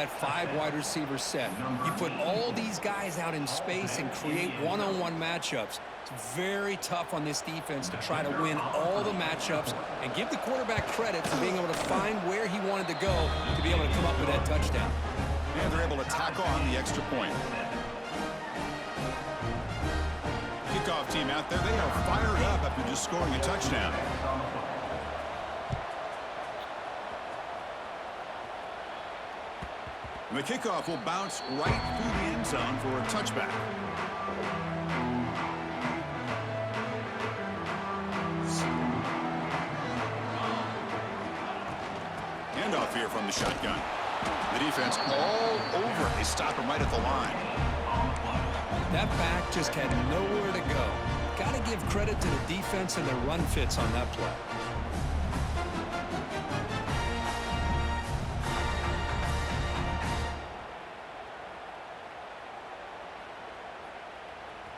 that 5 wide receiver set. You put all these guys out in space and create one-on-one matchups. It's very tough on this defense to try to win all the matchups and give the quarterback credit for being able to find where he wanted to go to be able to come up with that touchdown. And they're able to tack on the extra point. Kickoff team out there, they are fired up after just scoring a touchdown. And the kickoff will bounce right through the end zone for a touchback. Handoff here from the shotgun. The defense all over it. They stop him right at the line. That back just had nowhere to go. Got to give credit to the defense and their run fits on that play.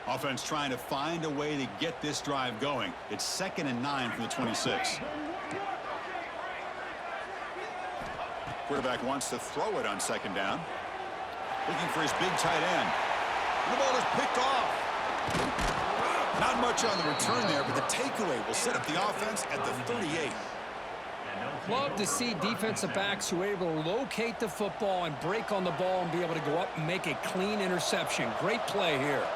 Offense trying to find a way to get this drive going. It's 2nd and 9 from the 26. Quarterback wants to throw it on 2nd down. Looking for his big tight end. And the ball is picked off. Not much on the return there, but the takeaway will set up the offense at the 38. Love to see defensive backs who are able to locate the football and break on the ball and be able to go up and make a clean interception. Great play here.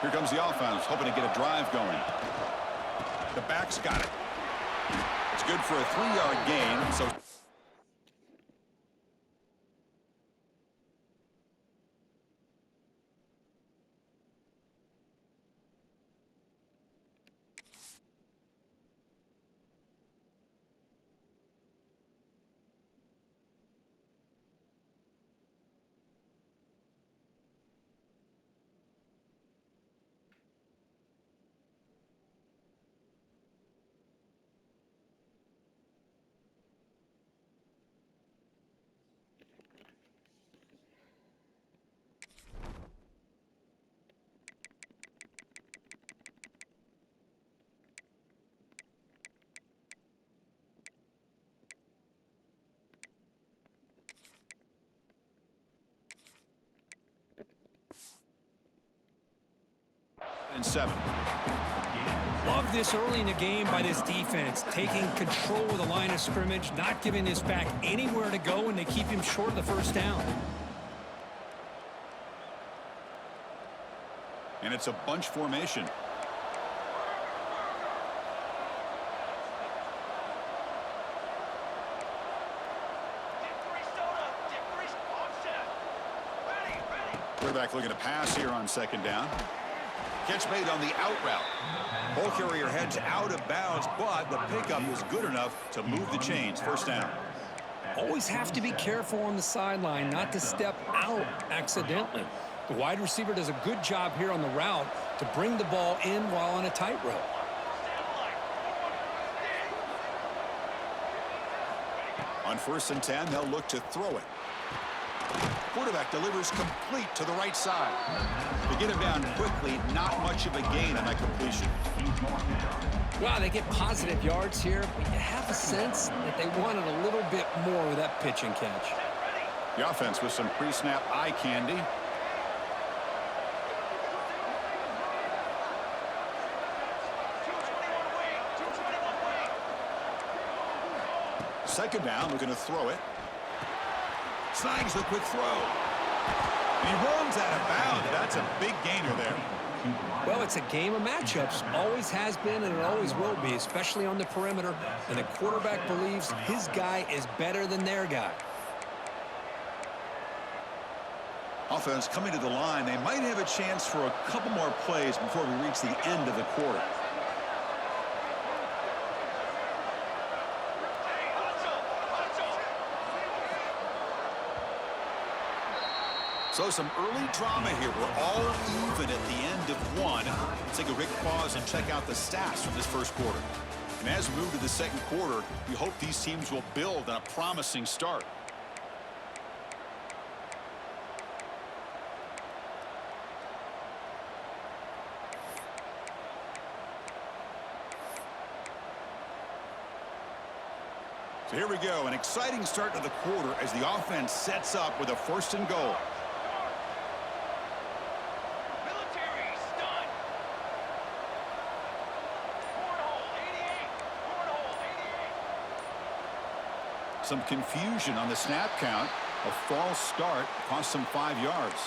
Here comes the offense, hoping to get a drive going. The back's got it. It's good for a 3-yard gain, so... and 7. Love this early in the game by this defense, taking control of the line of scrimmage, not giving this back anywhere to go, and they keep him short of the first down. And it's a bunch formation. Quarterback looking to pass here on 2nd down. Catch made on the out route. Ball carrier heads out of bounds, but the pickup was good enough to move the chains. First down. Always have to be careful on the sideline not to step out accidentally. The wide receiver does a good job here on the route to bring the ball in while on a tightrope. On 1st and 10, they'll look to throw it. Quarterback delivers complete to the right side. They get him down quickly, not much of a gain on that completion. Wow, they get positive yards here, but you have a sense that they wanted a little bit more with that pitch and catch. The offense with some pre-snap eye candy. Second down, looking to throw it. Snags the quick throw. And he runs out of bounds. That's a big gainer there. Well, it's a game of matchups. Always has been, and it always will be, especially on the perimeter. And the quarterback believes his guy is better than their guy. Offense coming to the line. They might have a chance for a couple more plays before we reach the end of the quarter. So some early drama here. We're all even at the end of one. Let's take a quick pause and check out the stats from this first quarter. And as we move to the second quarter, we hope these teams will build on a promising start. So Here we go, an exciting start to the quarter as the offense sets up with a 1st and goal. Military stun. Cornhole 88. Cornhole 88. Some confusion on the snap count. A false start cost them 5 yards.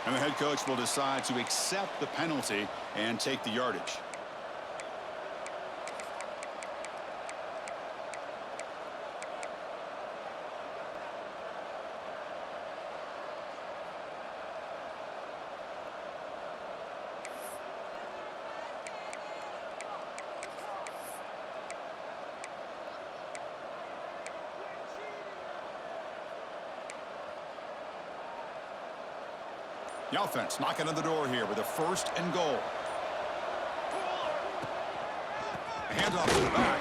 And the head coach will decide to accept the penalty and take the yardage. The offense knocking on the door here with a 1st and goal. A handoff to the back.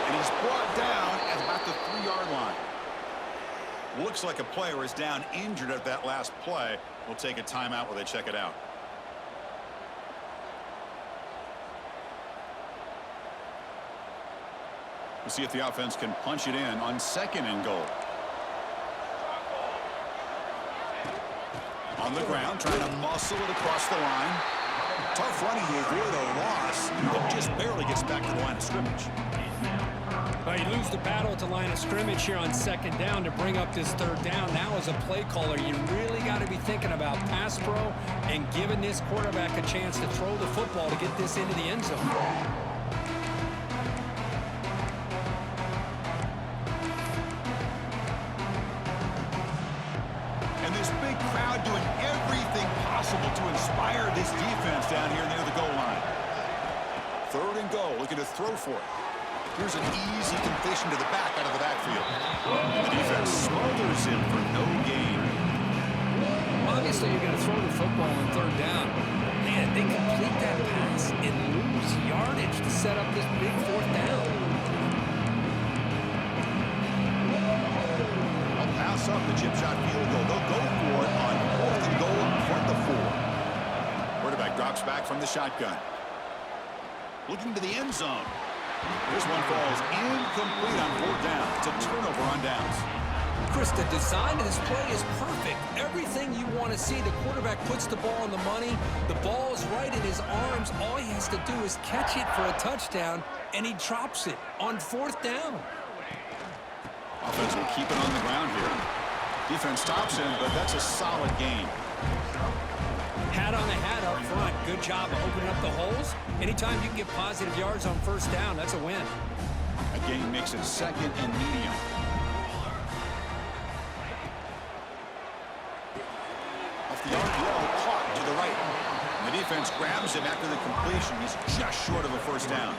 And he's brought down at about the 3-yard line. Looks like a player is down injured at that last play. We'll take a timeout while they check it out. We'll see if the offense can punch it in on 2nd and goal. On the ground, trying to muscle it across the line. Tough running to avoid a loss, but just barely gets back to the line of scrimmage. Well, you lose the battle at the line of scrimmage here on 2nd down to bring up this 3rd down. Now, as a play caller, you really got to be thinking about pass pro and giving this quarterback a chance to throw the football to get this into the end zone. Doing everything possible to inspire this defense down here near the goal line. 3rd and goal, looking to throw for it. Here's an easy completion to the back out of the backfield. And the defense smothers him for no gain. Obviously, you're going to throw the football on 3rd down. Man, they complete that pass and lose yardage to set up this big 4th down. Pass up the chip shot field goal. They'll go for it on 4th and goal from the 4. Quarterback drops back from the shotgun. Looking to the end zone. This one falls incomplete on 4th down. It's a turnover on downs. Chris, the design of this play is perfect. Everything you want to see. The quarterback puts the ball on the money. The ball is right in his arms. All he has to do is catch it for a touchdown, and he drops it on 4th down. Offense will keep it on the ground here. Defense stops him, but that's a solid gain. Hat on the hat up front. Good job of opening up the holes. Anytime you can get positive yards on 1st down, that's a win. That gain makes it 2nd and medium. Off the RPO, caught to the right. And the defense grabs him after the completion. He's just short of a 1st down.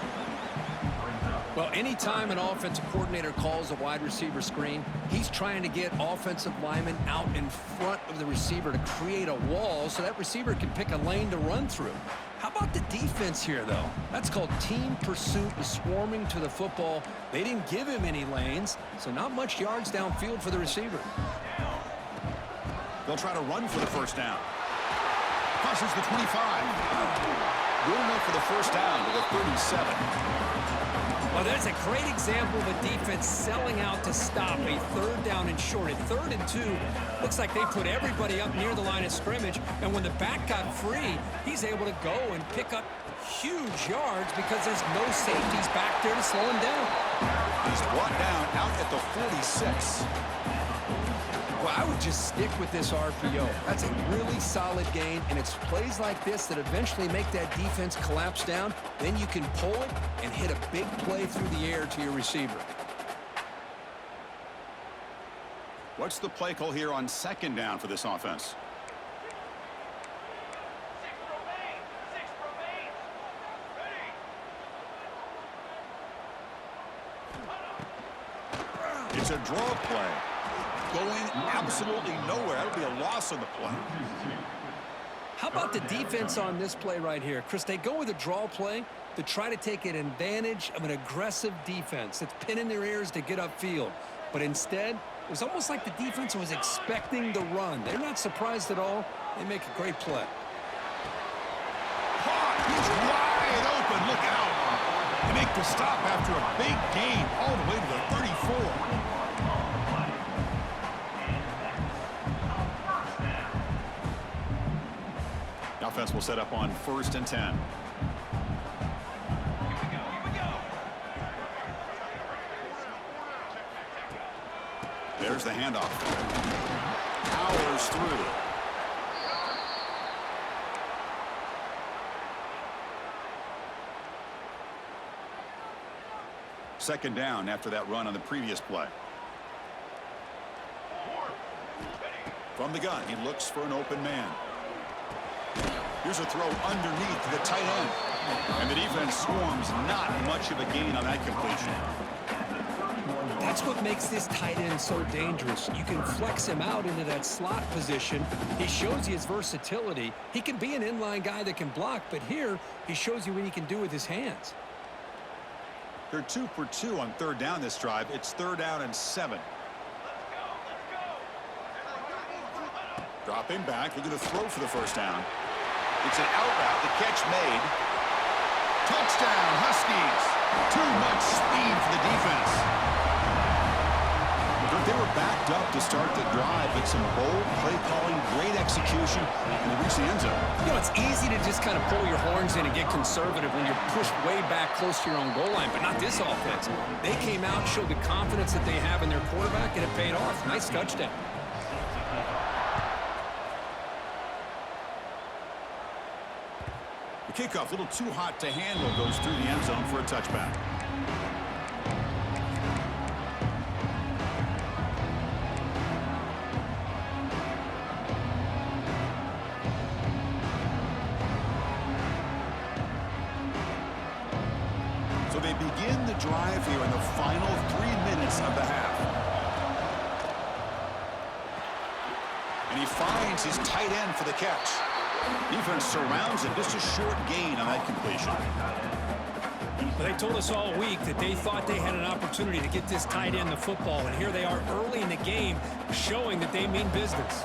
Well, anytime an offensive coordinator calls a wide receiver screen, he's trying to get offensive linemen out in front of the receiver to create a wall so that receiver can pick a lane to run through. How about the defense here, though? That's called team pursuit, swarming to the football. They didn't give him any lanes, so not much yards downfield for the receiver. They'll try to run for the 1st down. Crosses the 25. Good enough for the 1st down to the 37. Well, that's a great example of a defense selling out to stop a 3rd down and short. At 3rd and 2, looks like they put everybody up near the line of scrimmage, and when the back got free, he's able to go and pick up huge yards because there's no safeties back there to slow him down. He's brought down out at the 46. Well, I would just stick with this RPO. That's a really solid gain, and it's plays like this that eventually make that defense collapse down. Then you can pull it and hit a big play through the air to your receiver. What's the play call here on 2nd down for this offense? 6 remain. 6 remain. Ready. It's a draw play. Going absolutely nowhere. That would be a loss on the play. How about the defense on this play right here? Chris, they go with a draw play to try to take an advantage of an aggressive defense that's pinning their ears to get upfield. But instead, it was almost like the defense was expecting the run. They're not surprised at all. They make a great play. Caught. He's wide open. Look out. make the stop after a big gain all the way to the 34. The offense will set up on 1st and 10. There's the handoff. Powers through. Second down after that run on the previous play. From the gun, he looks for an open man. Here's a throw underneath to the tight end. And the defense swarms, not much of a gain on that completion. That's what makes this tight end so dangerous. You can flex him out into that slot position. He shows you his versatility. He can be an inline guy that can block, but here he shows you what he can do with his hands. They're 2 for 2 on 3rd down this drive. It's 3rd down and 7. Dropping back, looking to throw for the 1st down. It's an out route, the catch made. Touchdown, Huskies. Too much speed for the defense. They were backed up to start the drive, but some bold play calling, great execution, and they reached the end zone. You know, it's easy to just kind of pull your horns in and get conservative when you're pushed way back close to your own goal line, but not this offense. They came out, showed the confidence that they have in their quarterback, and it paid off. Nice touchdown. The kickoff, a little too hot to handle, goes through the end zone for a touchback. So they begin the drive here in the final 3 minutes of the half. And he finds his tight end for the catch. Defense surrounds it, just a short gain on that completion. But they told us all week that they thought they had an opportunity to get this tight end the football, and here they are early in the game showing that they mean business.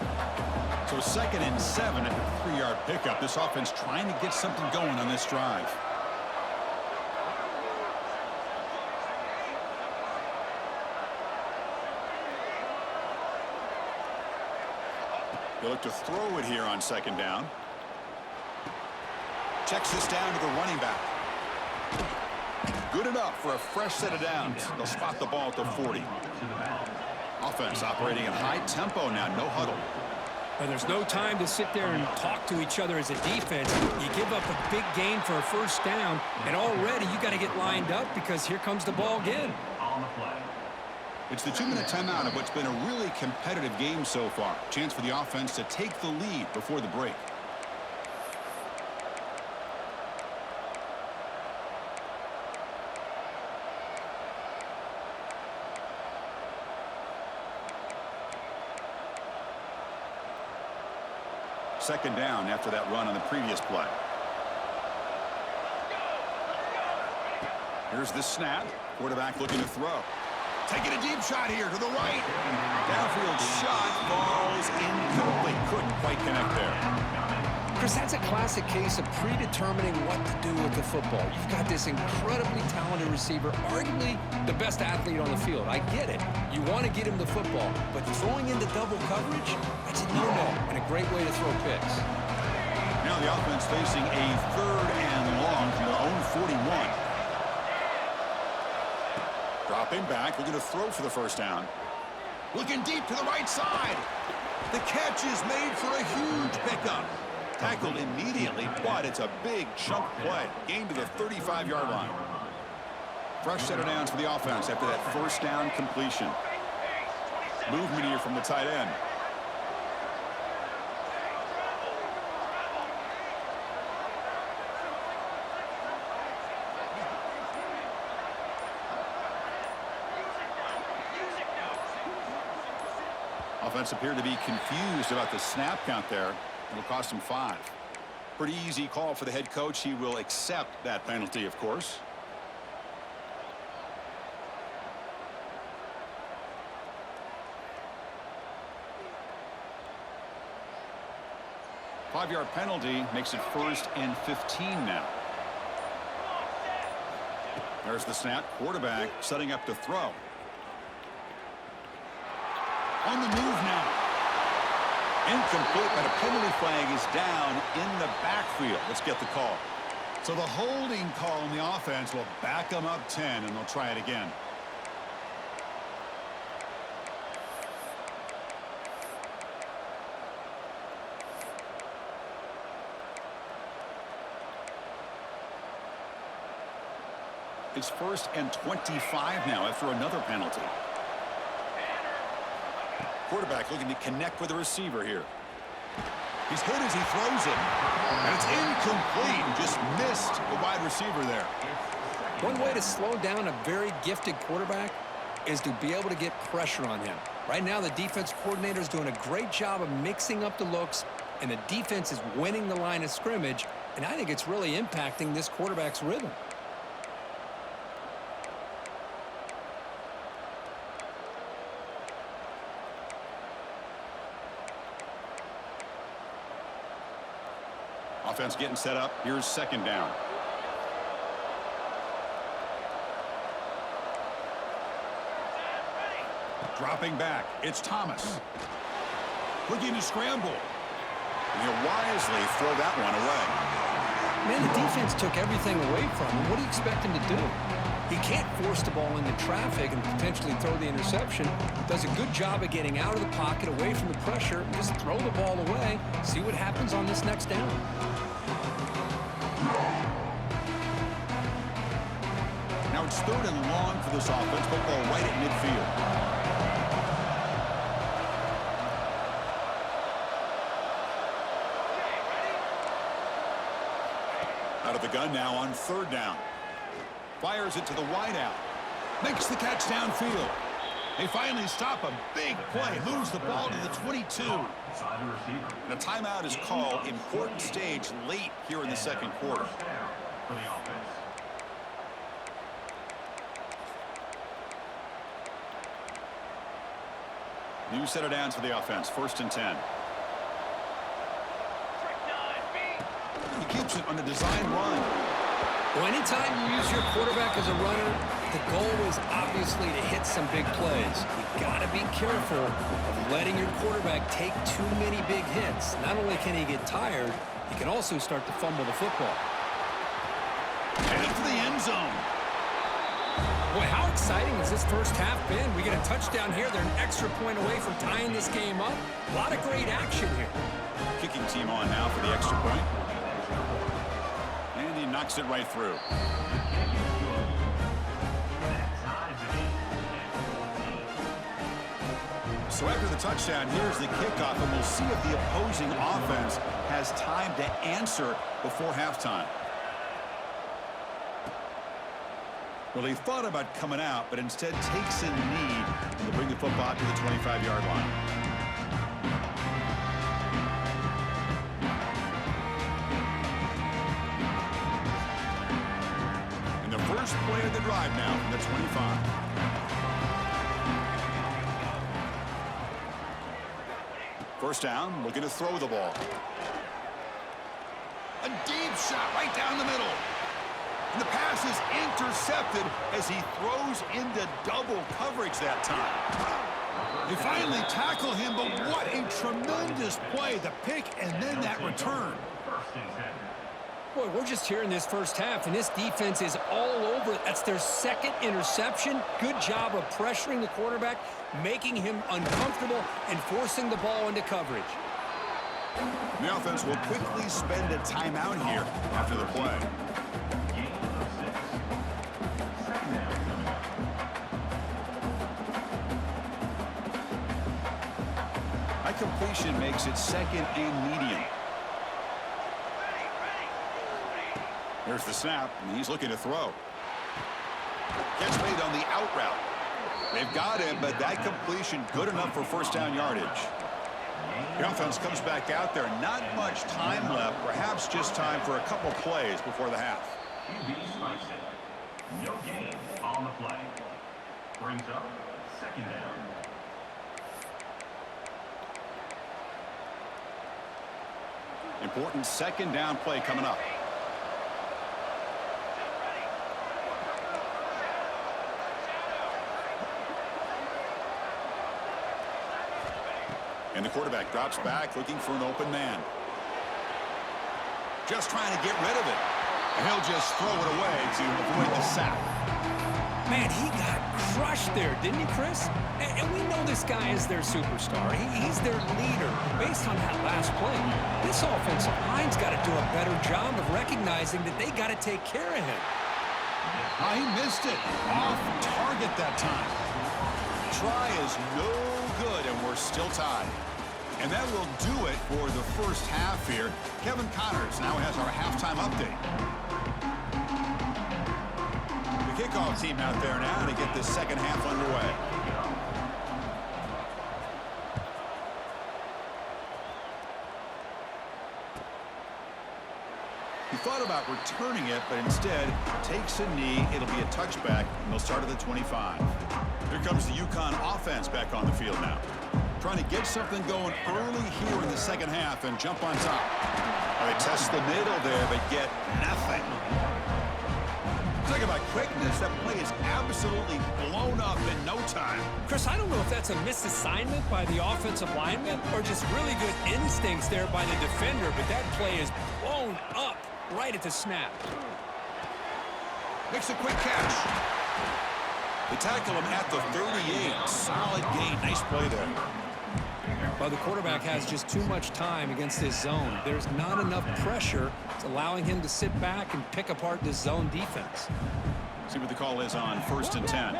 So 2nd and 7 at the 3-yard pickup. This offense trying to get something going on this drive. They look to throw it here on 2nd down. Checks this down to the running back. Good enough for a fresh set of downs. They'll spot the ball at the 40. Offense operating at high tempo now, no huddle. And there's no time to sit there and talk to each other as a defense. You give up a big gain for a 1st down, and already you got to get lined up because here comes the ball again. It's the 2-minute timeout of what's been a really competitive game so far. Chance for the offense to take the lead before the break. Second down after that run on the previous play. Here's the snap. Quarterback looking to throw. Taking a deep shot here to the right. Downfield shot falls incomplete. Couldn't quite connect there. Chris, that's a classic case of predetermining what to do with the football. You've got this incredibly talented receiver, arguably the best athlete on the field. I get it. You want to get him the football, but throwing into double coverage, that's a no-no and a great way to throw picks. Now the offense facing a 3rd and long from their own 41. Dropping back, looking to throw for the 1st down. Looking deep to the right side. The catch is made for a huge pickup. Tackled immediately, but it's a big chunk play. Gain to the 35-yard line. Fresh set of downs for the offense after that 1st down completion. Movement here from the tight end. Offense appeared to be confused about the snap count there. It'll cost him 5. Pretty easy call for the head coach. He will accept that penalty, of course. Five-yard penalty makes it 1st and 15 now. There's the snap. Quarterback setting up to throw. On the move now. Incomplete, but a penalty flag is down in the backfield. Let's get the call. So the holding call on the offense will back them up 10, and they'll try it again. It's 1st and 25 now after another penalty. Quarterback looking to connect with the receiver here. He's hit as he throws it. And it's incomplete. Just missed the wide receiver there. One way to slow down a very gifted quarterback is to be able to get pressure on him. Right now, the defense coordinator is doing a great job of mixing up the looks, and the defense is winning the line of scrimmage, and I think it's really impacting this quarterback's rhythm. Offense getting set up. Here's 2nd down. Dropping back. It's Thomas. Looking to scramble. And he'll wisely throw that one away. Man, the defense took everything away from him. What do you expect him to do? He can't force the ball into traffic and potentially throw the interception. Does a good job of getting out of the pocket, away from the pressure. Just throw the ball away. See what happens on this next down. Now it's 3rd and long for this offense. Football right at midfield. Out of the gun now on 3rd down. Fires it to the wideout. Makes the catch downfield. They finally stop a big play. Moves the ball to the 22. And a timeout is called. Important stage late here in the 2nd quarter. New set of downs for the offense. 1st and 10. He keeps it on the design run. Well, anytime you use your quarterback as a runner, the goal is obviously to hit some big plays. You got to be careful of letting your quarterback take too many big hits. Not only can he get tired, he can also start to fumble the football. Headed for the end zone. Boy, how exciting has this first half been? We get a touchdown here. They're an extra point away from tying this game up. A lot of great action here. Kicking team on now for the extra point. And he knocks it right through. So after the touchdown, here's the kickoff, and we'll see if the opposing offense has time to answer before halftime. Well, he thought about coming out, but instead takes a knee to bring the football to the 25-yard line. And the first play of the drive now from the 25. First down, looking to throw the ball. A deep shot right down the middle. And the pass is intercepted as he throws into double coverage that time. They finally tackle him, but what a tremendous play. The pick and then that return. Boy, we're just here in this first half, and this defense is all over it. That's their second interception. Good job of pressuring the quarterback, making him uncomfortable, and forcing the ball into coverage. The offense will quickly spend a timeout here after the play. That completion makes it second and medium. There's the snap, and he's looking to throw. Catch made on the out route. They've got him, but that completion good enough for first down yardage. The offense comes back out there. Not much time left. Perhaps just time for a couple plays before the half. No gain on the play. Brings up second down. Important second down play coming up. And the quarterback drops back looking for an open man. Just trying to get rid of it. And he'll just throw it away to avoid the sack. Man, he got crushed there, didn't he, Chris? And we know this guy is their superstar. He's their leader. Based on that last play, this offensive line's got to do a better job of recognizing that they got to take care of him. Oh, he missed it. Off target that time. Try is no good, and we're still tied. And that will do it for the first half here. Kevin Connors now has our halftime update. The kickoff team out there now to get this second half underway. He thought about returning it, but instead takes a knee. It'll be a touchback, and they'll start at the 25. Here comes the UConn offense back on the field now. Trying to get something going early here in the second half and jump on top. They test the middle there, but get nothing. Talk about quickness. That play is absolutely blown up in no time. Chris, I don't know if that's a misassignment by the offensive lineman or just really good instincts there by the defender, but that play is blown up right at the snap. Makes a quick catch. They tackle him at the 38. Solid gain. Nice play there. Well, the quarterback has just too much time against this zone. There's not enough pressure. It's allowing him to sit back and pick apart this zone defense. See what the call is on 1st and 10.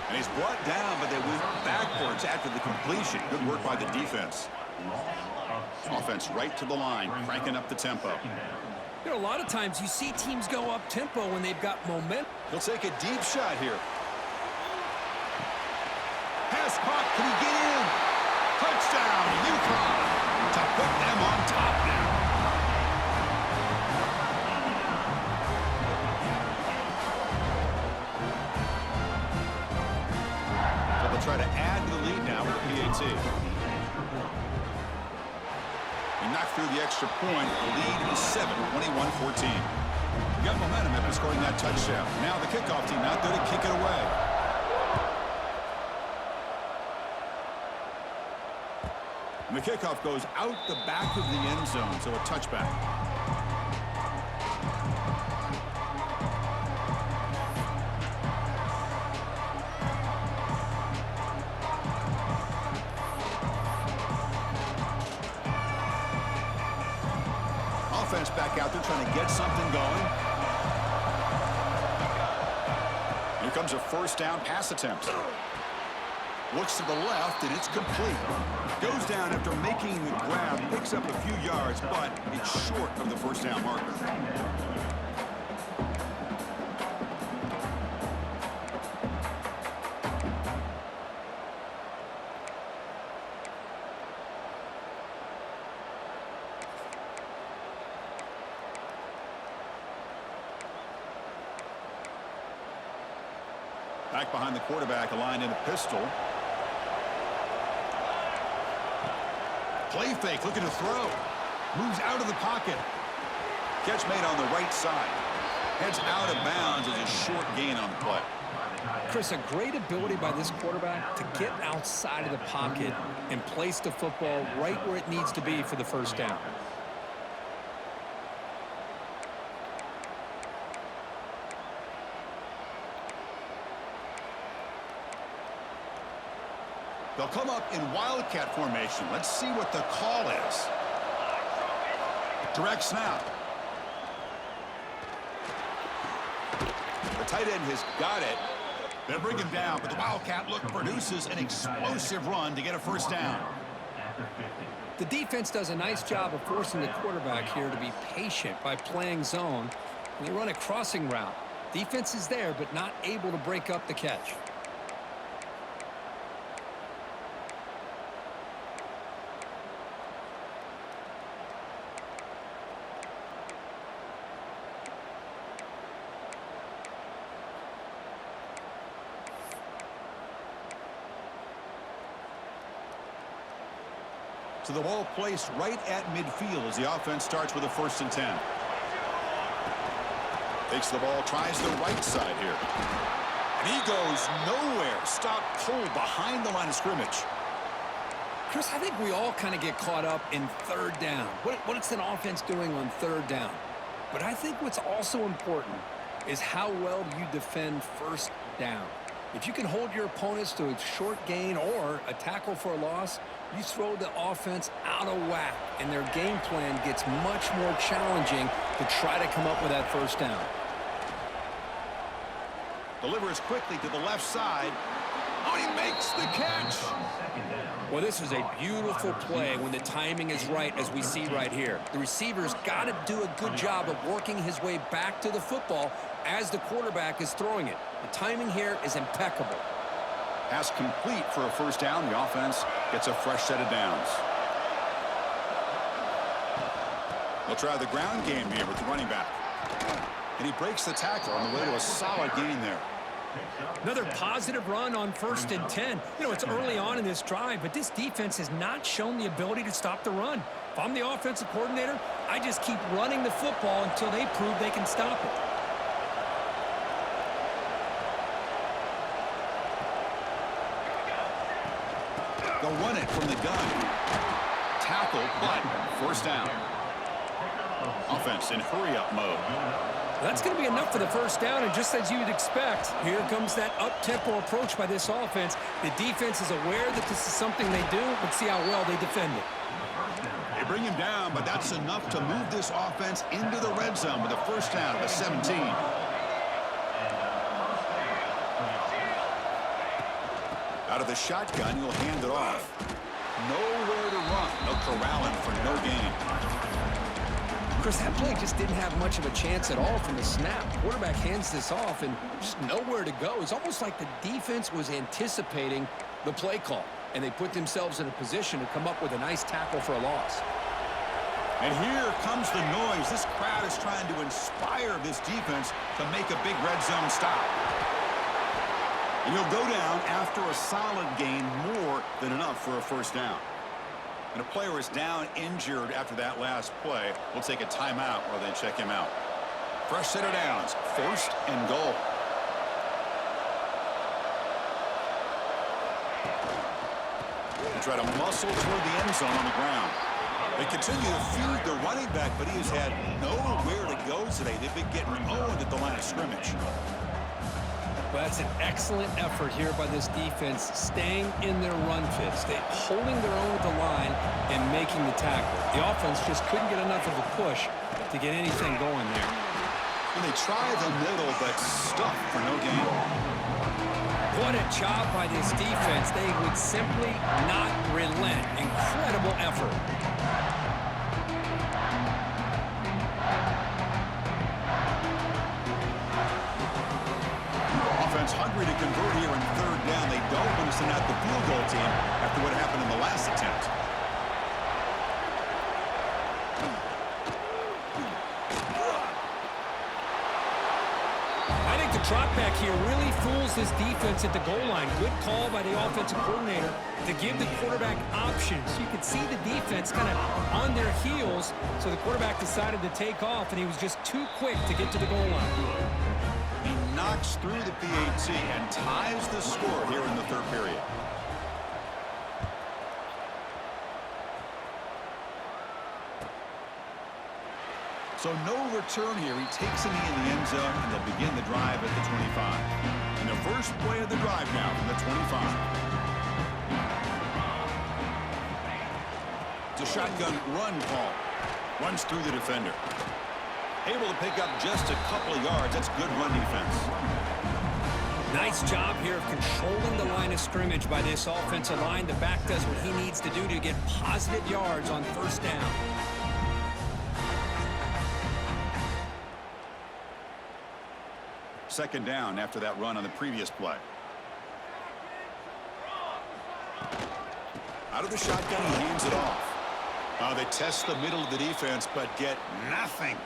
And he's brought down, but they went backwards after the completion. Good work by the defense. Offense right to the line, cranking up the tempo. You know, a lot of times you see teams go up tempo when they've got momentum. He'll take a deep shot here. Pass caught. Can he get in? Touchdown, UConn, to put them on top now. So they'll try to add to the lead now with PAT. He knocked through the extra point. The lead is 7, 21-14. Got momentum after scoring that touchdown. Now the kickoff team out there to kick it away. And the kickoff goes out the back of the end zone, so a touchback. Offense back out there trying to get something going. Here comes a first down pass attempt. Looks to the left, and it's complete. Goes down after making the grab, picks up a few yards, but it's short of the first down marker. Back behind the quarterback, aligned in a pistol. Play fake, looking to throw. Moves out of the pocket. Catch made on the right side. Heads out of bounds as a short gain on the play. Chris, a great ability by this quarterback to get outside of the pocket and place the football right where it needs to be for the first down. They'll come up in wildcat formation. Let's see what the call is. Direct snap. The tight end has got it. They'll bring him down, but the wildcat look produces an explosive run to get a first down. The defense does a nice job of forcing the quarterback here to be patient by playing zone. They run a crossing route. Defense is there, but not able to break up the catch. So the ball placed right at midfield as the offense starts with a 1st and 10. Takes the ball, tries the right side here. And he goes nowhere. Stop cold behind the line of scrimmage. Chris, I think we all kind of get caught up in third down. What's an offense doing on third down? But I think what's also important is how well you defend first down. If you can hold your opponents to a short gain or a tackle for a loss, you throw the offense out of whack, and their game plan gets much more challenging to try to come up with that first down. Delivers quickly to the left side. Oh, he makes the catch. Well, this is a beautiful play when the timing is right, as we see right here. The receiver's got to do a good job of working his way back to the football as the quarterback is throwing it. The timing here is impeccable. Pass complete for a first down. The offense gets a fresh set of downs. They'll try the ground game here with the running back. And he breaks the tackle on the way to a solid gain there. Another positive run on 1st and 10. You know, it's early on in this drive, but this defense has not shown the ability to stop the run. If I'm the offensive coordinator, I just keep running the football until they prove they can stop it. They'll run it from the gun. Tackle, but first down. Offense in hurry-up mode. That's going to be enough for the first down, and just as you'd expect, here comes that up-tempo approach by this offense. The defense is aware that this is something they do. Let's see how well they defend it. They bring him down, but that's enough to move this offense into the red zone with a first down at the 17. Out of the shotgun, he'll hand it off. Nowhere to run. They'll corral him for no gain. Chris, that play just didn't have much of a chance at all from the snap. Quarterback hands this off and just nowhere to go. It's almost like the defense was anticipating the play call, and they put themselves in a position to come up with a nice tackle for a loss. And here comes the noise. This crowd is trying to inspire this defense to make a big red zone stop. And he'll go down after a solid gain, more than enough for a first down. And a player is down injured after that last play. We'll take a timeout while they check him out. Fresh set of downs, 1st and goal. They try to muscle toward the end zone on the ground. They continue to feed the running back, but he has had nowhere to go today. They've been getting owned at the line of scrimmage. But that's an excellent effort here by this defense, staying in their run fits, holding their own at the line and making the tackle. The offense just couldn't get enough of a push to get anything going there. And they try the middle, but stuff for no gain. What a job by this defense. They would simply not relent. Incredible effort. Hungry to convert here in third down. They don't want to send out the field goal team after what happened in the last attempt. I think the drop back here really fools this defense at the goal line. Good call by the offensive coordinator to give the quarterback options. You could see the defense kind of on their heels, so the quarterback decided to take off, and he was just too quick to get to the goal line. Knocks through the PAT and ties the score here in the third period. So no return here. He takes a knee in the end zone, and they'll begin the drive at the 25. And the first play of the drive now from the 25. It's a shotgun run call. Runs through the defender. Able to pick up just a couple of yards. That's good run defense. Nice job here of controlling the line of scrimmage by this offensive line. The back does what he needs to do to get positive yards on first down. Second down after that run on the previous play. Out of the shotgun, he hands it off. They test the middle of the defense, but get nothing.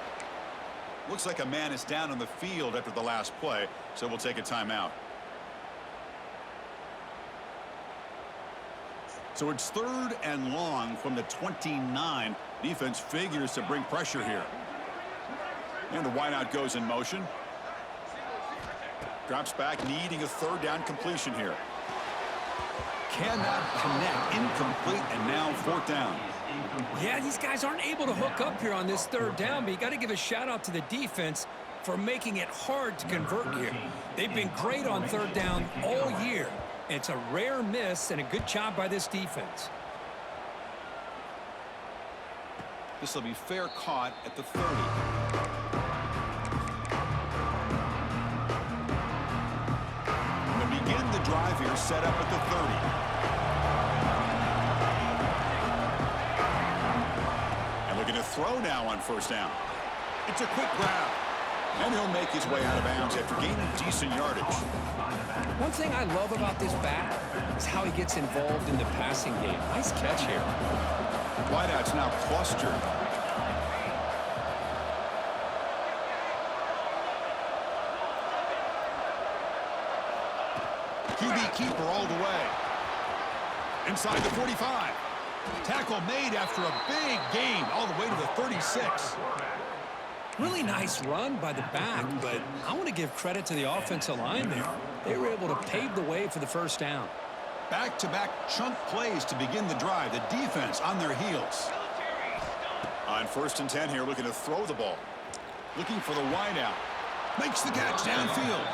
Looks like a man is down on the field after the last play, so we'll take a timeout. So it's 3rd and long from the 29. Defense figures to bring pressure here. And the wideout goes in motion. Drops back, needing a third down completion here. Cannot connect, incomplete, and now fourth down. Yeah, these guys aren't able to hook up here on this third down, but you got to give a shout out to the defense for making it hard to convert here. They've been great on third down all year. It's a rare miss and a good job by this defense. This will be fair caught at the 30. They'll begin the drive here, set up at the 30. And looking to throw now on first down. It's a quick grab. And he'll make his way out of bounds after gaining decent yardage. One thing I love about this back is how he gets involved in the passing game. Nice catch here. Wideout's now clustered. QB keeper all the way. Inside the 45. Tackle made after a big gain all the way to the 36. Really nice run by the back, but I want to give credit to the offensive line there. They were able to pave the way for the first down. Back-to-back chunk plays to begin the drive. The defense on their heels. On 1st and 10 here, looking to throw the ball. Looking for the wideout. Makes the catch downfield.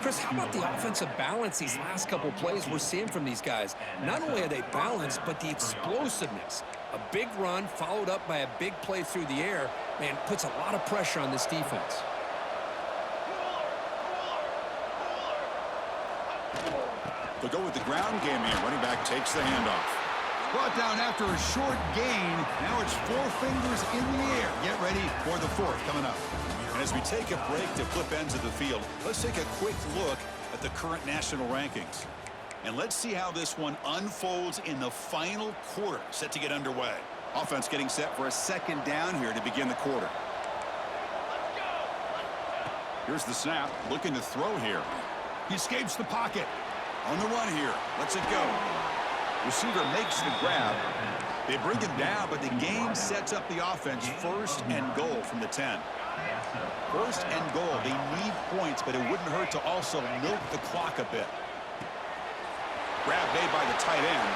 Chris, how about the offensive balance these last couple plays we're seeing from these guys? Not only are they balanced, but the explosiveness. A big run followed up by a big play through the air, man, puts a lot of pressure on this defense. They'll go with the ground game here. Running back takes the handoff. Brought down after a short gain. Now it's 4 fingers in the air. Get ready for the 4th coming up. And as we take a break to flip ends of the field, let's take a quick look at the current national rankings. And let's see how this one unfolds in the final quarter, set to get underway. Offense getting set for a 2nd down here to begin the quarter. Here's the snap, looking to throw here. He escapes the pocket. On the run here, lets it go. Receiver makes the grab. They bring him down, but the game sets up the offense 1st and goal from the 10. 1st and goal. They need points, but it wouldn't hurt to also milk the clock a bit. Grab made by the tight end.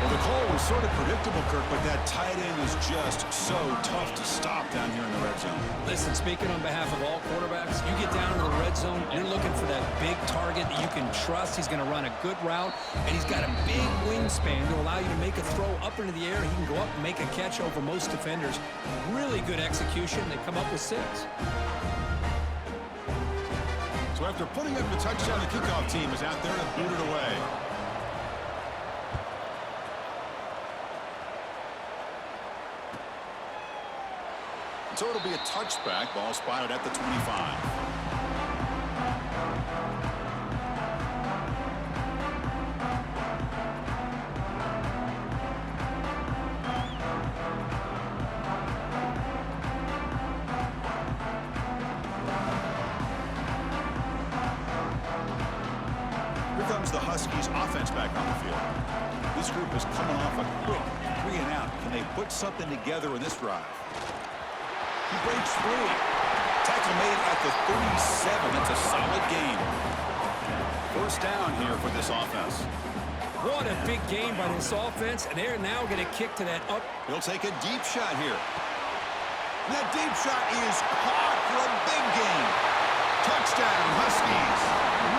Well, the call was sort of predictable, Kirk, but that tight end is just so tough to stop down here in the red zone. Listen, speaking on behalf of all quarterbacks, you get down into the red zone, you're looking for that big target that you can trust. He's going to run a good route, and he's got a big wingspan to allow you to make a throw up into the air. He can go up and make a catch over most defenders. Really good execution. They come up with 6. So after putting up the touchdown, the kickoff team is out there to boot it away. So it'll be a touchback. Ball spotted at the 25. Here comes the Huskies offense back on the field. This group is coming off a quick 3 and out. Can they put something together in this drive? He breaks free. Tackle made at the 37. It's a solid gain. 1st down here for this offense. What a big game by this offense, and they're now going to kick to that up. He'll take a deep shot here. And that deep shot is caught for a big gain. Touchdown, Huskies.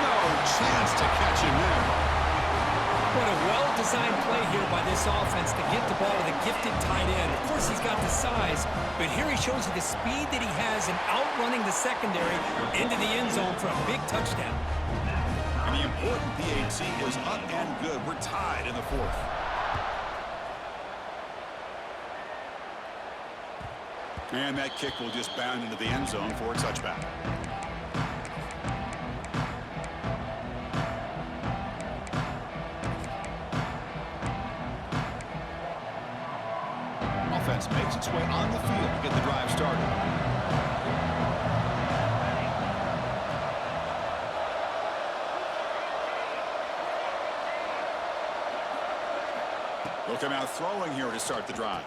No chance to catch him there. What a well-designed play here by this offense to get the ball to the gifted tight end. Of course, he's got the size, but here he shows you the speed that he has in outrunning the secondary into the end zone for a big touchdown. And the important PAT is up and good. We're tied in the 4th. And that kick will just bound into the end zone for a touchback. Offense makes its way on the field to get the drive started. They'll come out throwing here to start the drive.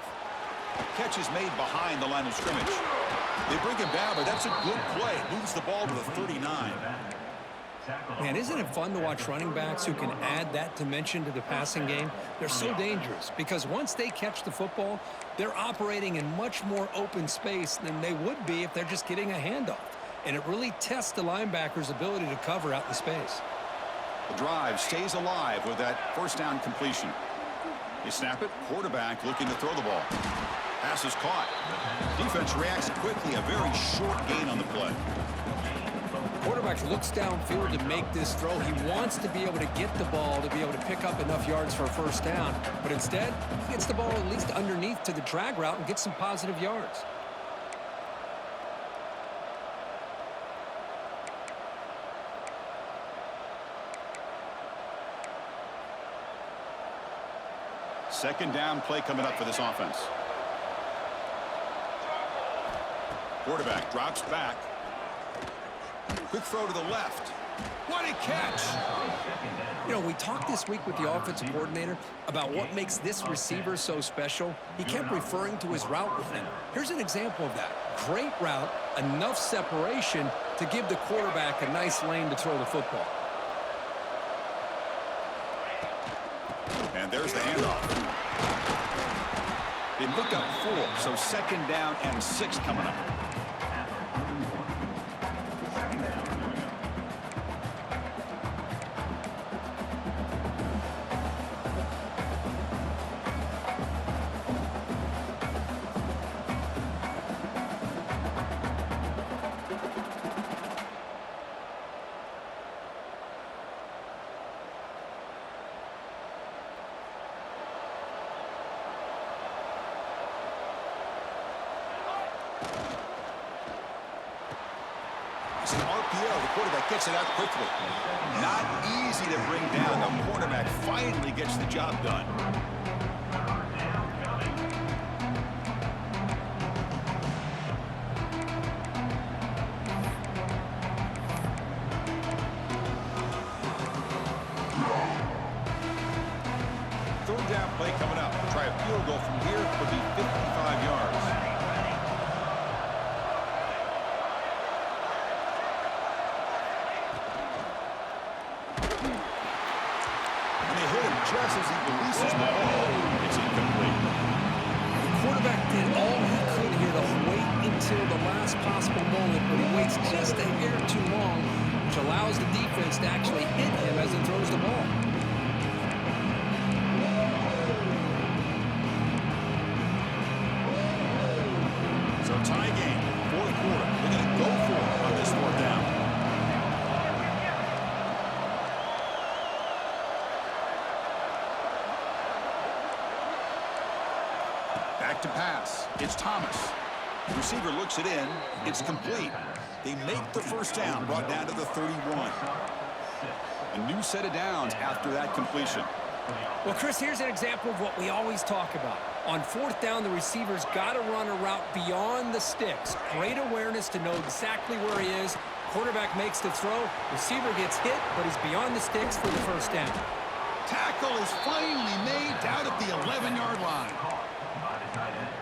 Catch is made behind the line of scrimmage. They bring him down, but that's a good play. Moves the ball to the 39. Man, isn't it fun to watch running backs who can add that dimension to the passing game? They're so dangerous because once they catch the football, they're operating in much more open space than they would be if they're just getting a handoff. And it really tests the linebacker's ability to cover out the space. The drive stays alive with that first down completion. They snap it. Quarterback looking to throw the ball. Pass is caught. Defense reacts quickly. A very short gain on the play. Quarterback looks downfield to make this throw. He wants to be able to get the ball to be able to pick up enough yards for a first down. But instead, he gets the ball at least underneath to the drag route and gets some positive yards. Second down play coming up for this offense. Quarterback drops back. Quick throw to the left. What a catch! You know, we talked this week with the offensive coordinator about what makes this receiver so special. He kept referring to his route running. Here's an example of that. Great route, enough separation to give the quarterback a nice lane to throw the football. And there's the handoff. They look up 4, so second down and 6 coming up. It's an RPO. The quarterback gets it out quickly. Not easy to bring down. The quarterback finally gets the job done. Third down play coming up. Try a field goal from here. Could be 55 yards. Just as he releases the ball, it's incomplete. The quarterback did all he could here to wait until the last possible moment, but he waits just a hair too long, which allows the defense to actually hit him as he throws the ball. So tie game, fourth quarter. They're going to go for it on this fourth down. Back to pass. It's Thomas. The receiver looks it in. It's complete. They make the first down, brought down to the 31. A new set of downs after that completion. Well, Chris, here's an example of what we always talk about. On fourth down, the receiver's got to run a route beyond the sticks. Great awareness to know exactly where he is. Quarterback makes the throw. Receiver gets hit, but he's beyond the sticks for the first down. Tackle is finally made down at the 11-yard line.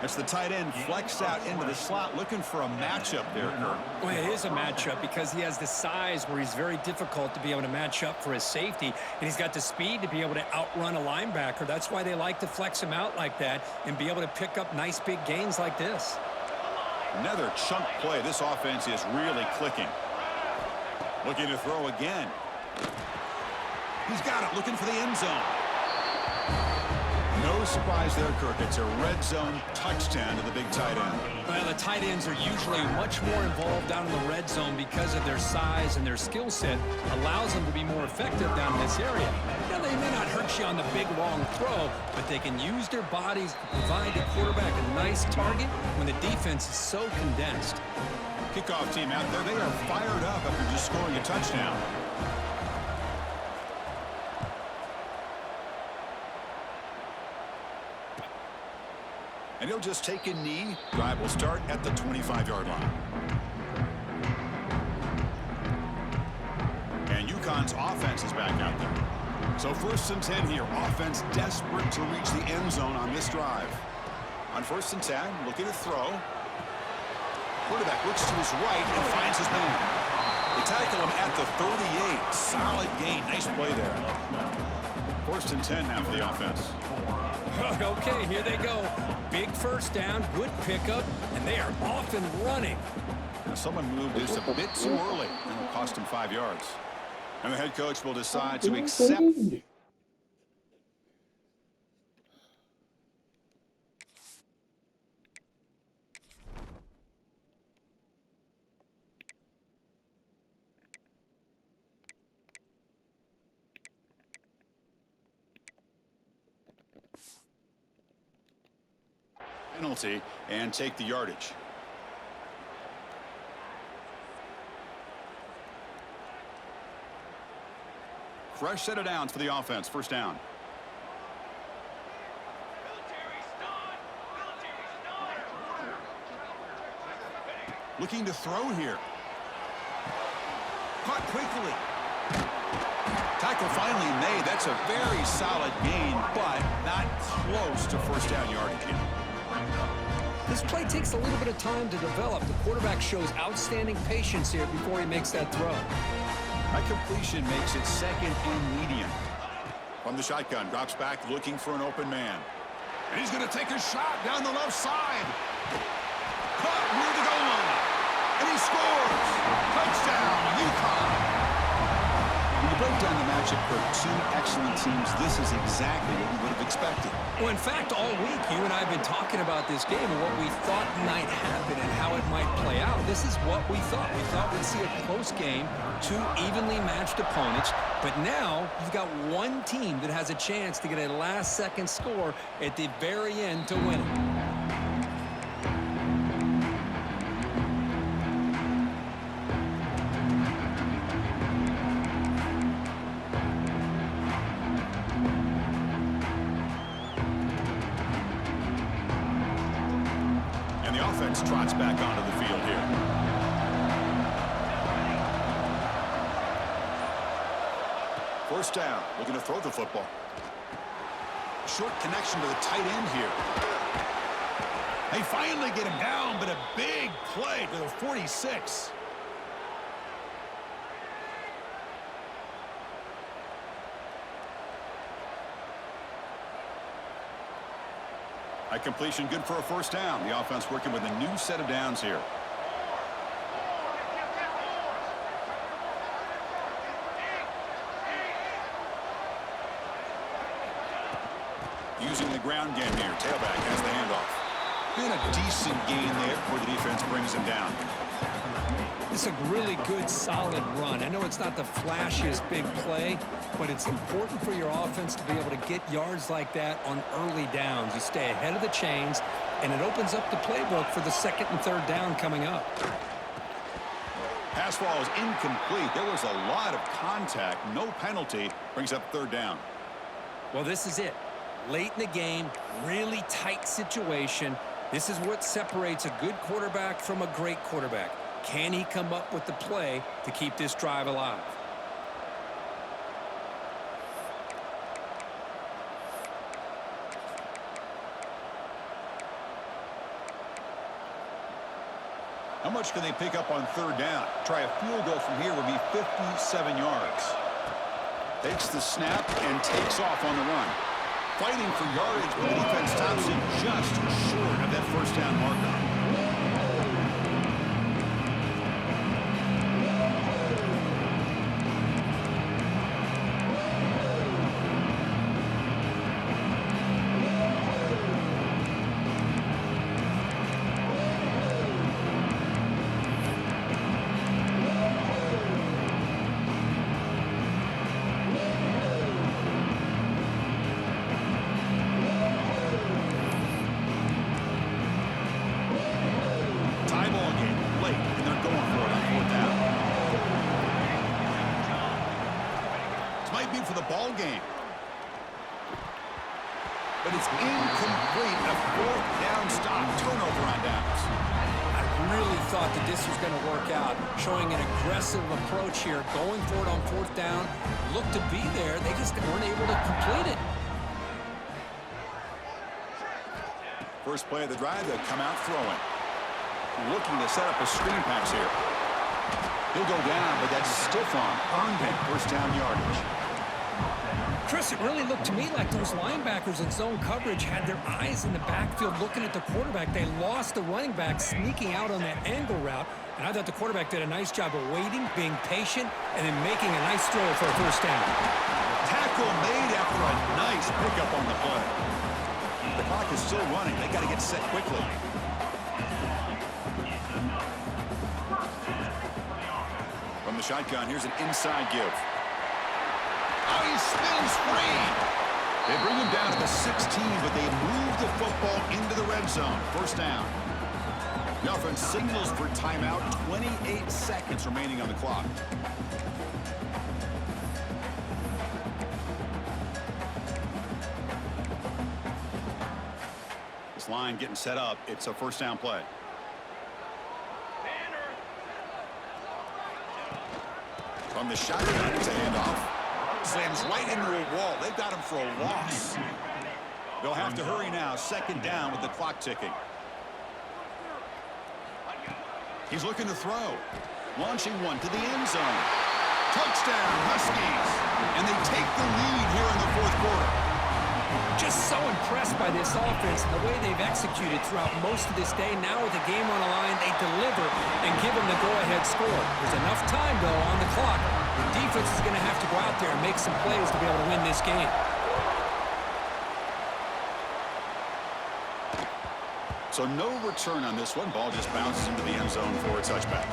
That's the tight end flexed out into the slot, looking for a matchup there, Kirk. Well, it is a matchup because he has the size where he's very difficult to be able to match up for his safety, and he's got the speed to be able to outrun a linebacker. That's why they like to flex him out like that and be able to pick up nice big gains like this. Another chunk play. This offense is really clicking. Looking to throw again. He's got it, looking for the end zone. No surprise there, Kirk. It's a red zone touchdown to the big tight end. Well, the tight ends are usually much more involved down in the red zone because of their size and their skill set allows them to be more effective down in this area. Now, they may not hurt you on the big, long throw, but they can use their bodies to provide the quarterback a nice target when the defense is so condensed. Kickoff team out there, they are fired up after just scoring a touchdown. And he'll just take a knee. Drive will start at the 25-yard line. And UConn's offense is back out there. So 1st and 10 here. Offense desperate to reach the end zone on this drive. On 1st and 10, looking to throw. Quarterback looks to his right and finds his man. They tackle him at the 38. Solid gain. Nice play there. 1st and 10 now for the offense. Okay, here they go. Big first down, good pickup, and they are off and running. Now someone moved this a bit too early, and it'll cost him 5 yards. And the head coach will decide to accept. Penalty and take the yardage. Fresh set of downs for the offense. 1st down. Looking to throw here. Caught quickly. Tackle finally made. That's a very solid gain, but not close to 1st down yardage yet. This play takes a little bit of time to develop. The quarterback shows outstanding patience here before he makes that throw. That completion makes it 2nd and medium. From the shotgun, drops back looking for an open man. And he's going to take a shot down the left side. Caught near the goal line. And he scores. Touchdown, UConn. When you break down the matchup for 2 excellent teams, this is exactly what we would have expected. Well, in fact, all week, you and I have been talking about this game and what we thought might happen and how it might play out. This is what we thought. We thought we'd see a close game, 2 evenly matched opponents. But now you've got one team that has a chance to get a last-second score at the very end to win it. Trots back onto the field here. First down, looking to throw the football. Short connection to the tight end here. They finally get him down, but a big play to the 46. A completion good for a 1st down. The offense working with a new set of downs here. Using the ground game here. Tailback has the handoff. And a decent gain there before the defense brings him down. It's a really good, solid run. I know it's not the flashiest big play, but it's important for your offense to be able to get yards like that on early downs. You stay ahead of the chains, and it opens up the playbook for the 2nd and 3rd down coming up. Pass ball is incomplete. There was a lot of contact. No penalty. Brings up 3rd down. Well, this is it. Late in the game, really tight situation. This is what separates a good quarterback from a great quarterback. Can he come up with the play to keep this drive alive? How much can they pick up on 3rd down? Try a field goal from here would be 57 yards. Takes the snap and takes off on the run. Fighting for yardage, but the defense stops him just short of that 1st down marker. For the ball game. But it's incomplete. A 4th down stop. Turnover on downs. I really thought that this was going to work out. Showing an aggressive approach here. Going for it on 4th down. Looked to be there. They just weren't able to complete it. First play of the drive, they'll come out throwing. looking to set up a screen pass here. He'll go down, but that stiff arm earned him first down yardage. Chris, it really looked to me like those linebackers in zone coverage had their eyes in the backfield looking at the quarterback. They lost the running back sneaking out on that angle route, and I thought the quarterback did a nice job of waiting, being patient, and then making a nice throw for a first down. Tackle made after a nice pickup on the play. The clock is still running. They got to get set quickly. From the shotgun, here's an inside give. Oh, he spins free. They bring him down to the 16, but they move the football into the red zone. First down. The offense signals for timeout. 28 seconds remaining on the clock. This line getting set up. It's a first down play. From the shotgun, it's a handoff. Slams right into a wall. They've got him for a loss. They'll have to hurry now. Second down with the clock ticking. He's looking to throw. Launching one to the end zone. Touchdown, Huskies. And they take the lead here in the fourth quarter. Just so impressed by this offense and the way they've executed throughout most of this day. Now with the game on the line, they deliver and give them the go-ahead score. There's enough time, though, on the clock. The defense is going to have to go out there and make some plays to be able to win this game. So no return on this one. Ball just bounces into the end zone for a touchback.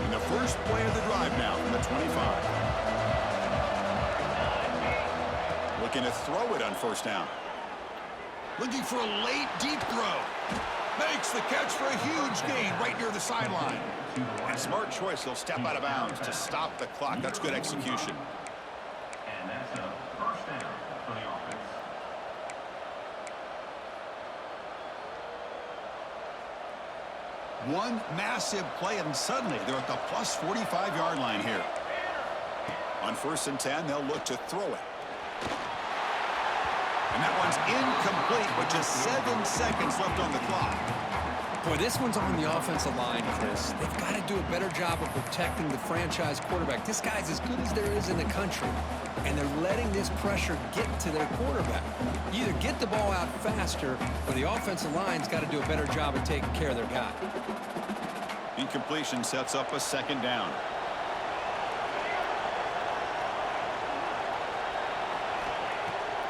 And the first play of the drive now from the 25. Looking to throw it on first down. Looking for a late deep throw. Makes the catch for a huge gain right near the sideline. And smart choice, he'll step out of bounds to stop the clock. That's good execution. And that's a first down for the offense. One massive play, and suddenly they're at the plus 45-yard line here. On 1st and 10, they'll look to throw it. And that one's incomplete with just 7 seconds left on the clock. Boy, this one's on the offensive line, Chris. They've got to do a better job of protecting the franchise quarterback. This guy's as good as there is in the country, and they're letting this pressure get to their quarterback. You either get the ball out faster, or the offensive line's got to do a better job of taking care of their guy. Incompletion sets up a second down.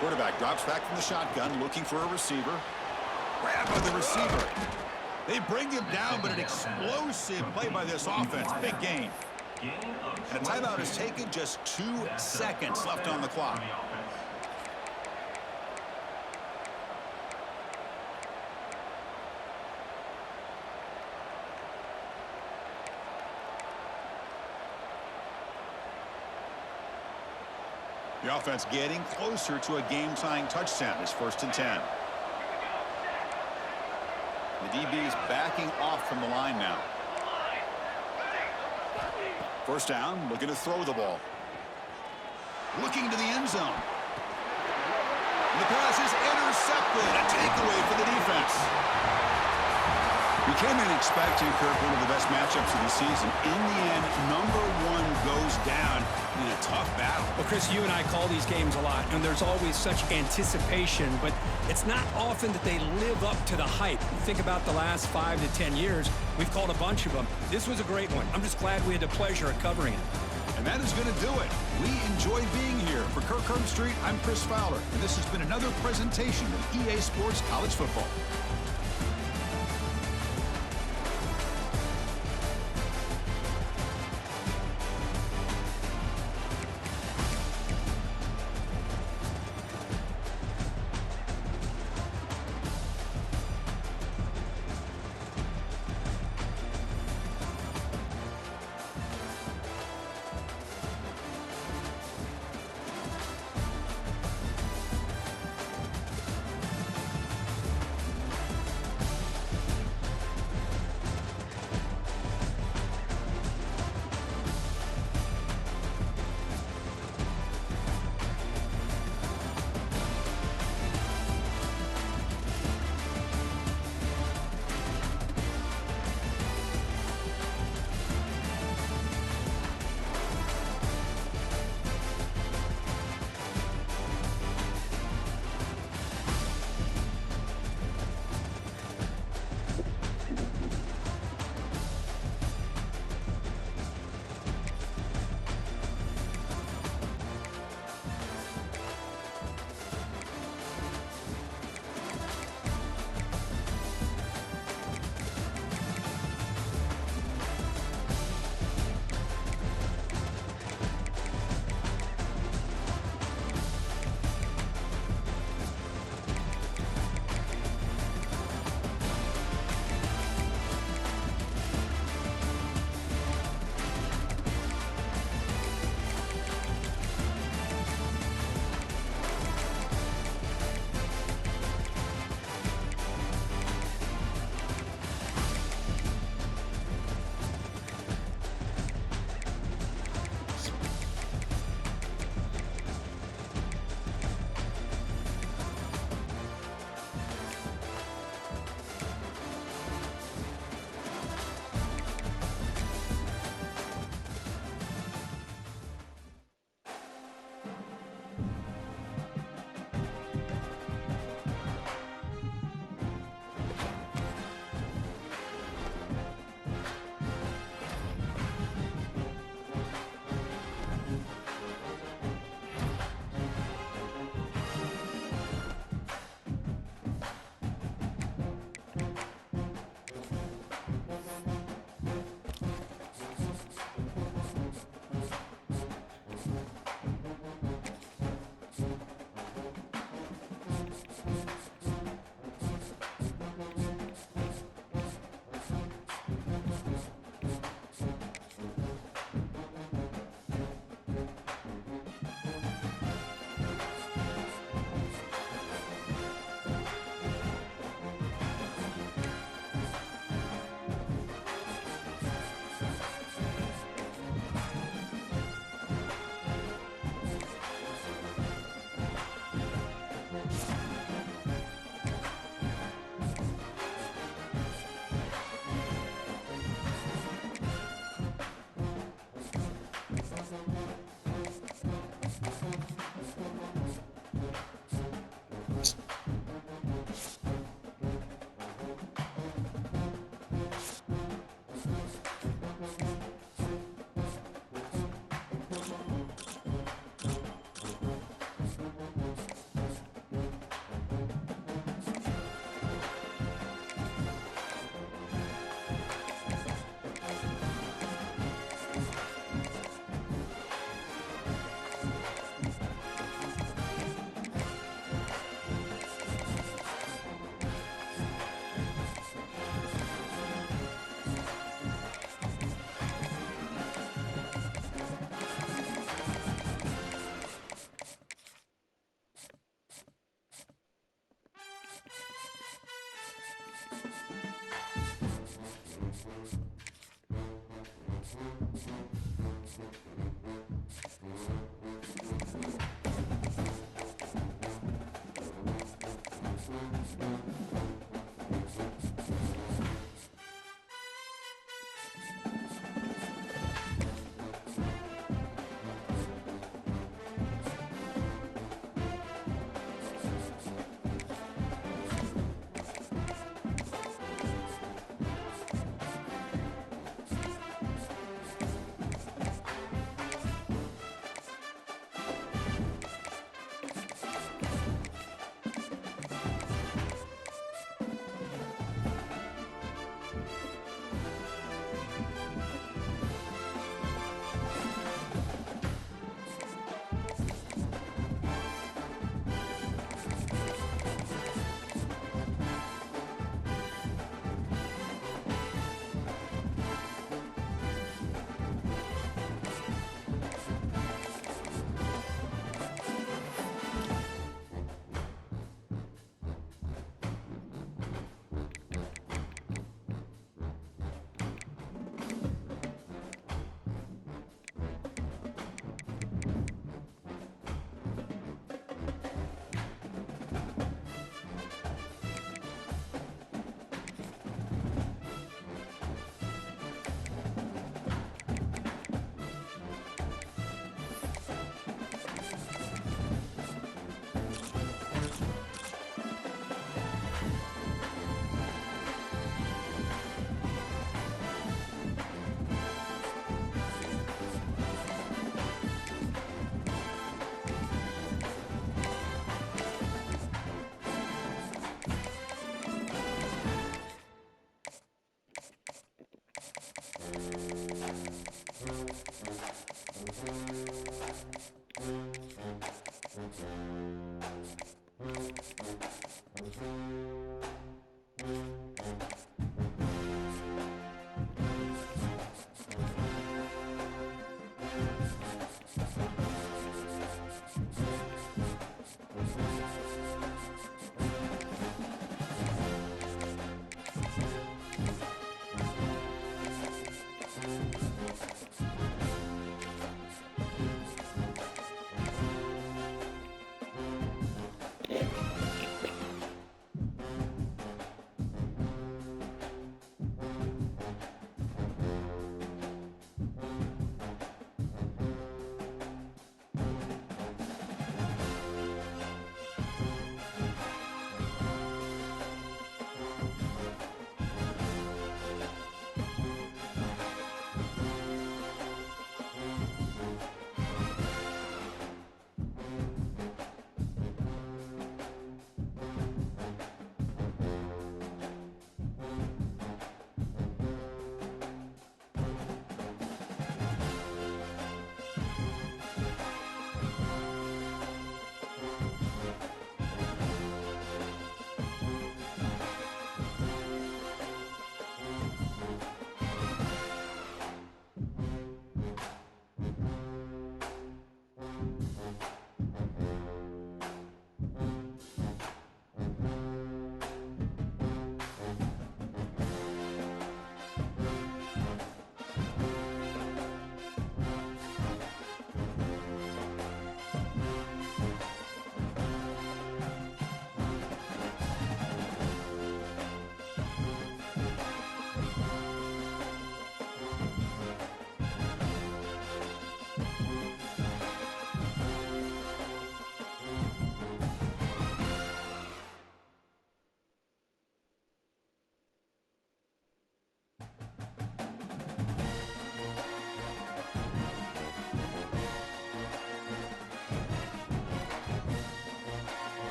Quarterback drops back from the shotgun, looking for a receiver. Grab by the receiver. They bring him down, but an explosive play by this offense. Big gain. And a timeout is taken. Just 2 seconds left on the clock. The offense getting closer to a game-tying touchdown. It's 1st and 10. The DB is backing off from the line now. First down, looking to throw the ball. Looking to the end zone. And the pass is intercepted. A takeaway for the defense. We came in expecting, Kirk, one of the best matchups of the season. In the end, number 1 goes down in a tough battle. Well, Chris, you and I call these games a lot, and there's always such anticipation, but it's not often that they live up to the hype. Think about the last 5 to 10 years. We've called a bunch of them. This was a great one. I'm just glad we had the pleasure of covering it. And that is going to do it. We enjoy being here. For Kirk Herbstreit, I'm Chris Fowler, and this has been another presentation of EA Sports College Football.